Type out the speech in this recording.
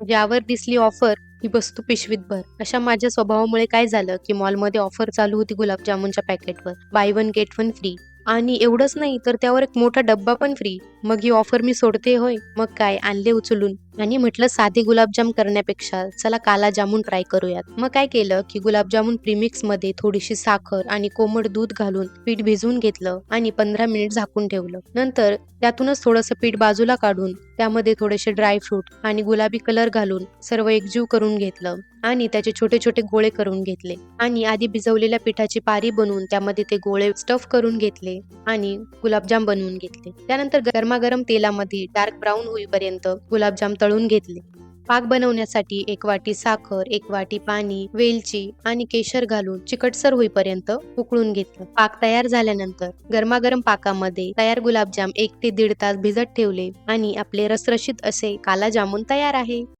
ज्यावर दिसली ऑफर ही वस्तू पिशवीत भर. अशा माझ्या स्वभावामुळे काय झालं, की मॉलमध्ये ऑफर चालू होती गुलाबजामुनच्या पॅकेटवर. Buy one get one free. आणि एवढंच नाही तर त्यावर एक मोठा डब्बा पण फ्री. मग ही ऑफर मी सोडते होय. मग काय आणले उचलून आणि म्हटलं साधे गुलाबजाम करण्यापेक्षा चला काला जामुन ट्राय करूयात. मग काय केलं, की गुलाबजामुन प्रीमिक्समध्ये थोडीशी साखर आणि कोमट दूध घालून पीठ भिजवून घेतलं आणि 15 मिनिट झाकून ठेवलं. नंतर त्यातूनच थोडंसं पीठ बाजूला काढून त्यामध्ये थोडेसे ड्रायफ्रूट आणि गुलाबी कलर घालून सर्व एकजीव करून घेतलं आणि त्याचे छोटे छोटे गोळे करून घेतले आणि आधी भिजवलेल्या पिठाची पारी बनवून त्यामध्ये ते गोळे स्टफ करून घेतले आणि गुलाबजाम बनवून घेतले. त्यानंतर गरमागरम तेलामध्ये डार्क ब्राऊन होईपर्यंत गुलाबजाम तळून घेतले. पाक बनवण्यासाठी 1 वाटी साखर, 1 वाटी पाणी, वेलची आणि केशर घालून चिकटसर होईपर्यंत उकळून घेतलं. पाक तयार झाल्यानंतर गरमागरम पाकामध्ये तयार गुलाबजाम 1 ते 1.5 तास भिजत ठेवले आणि आपले रसरशीत असे काला जामुन तयार आहे.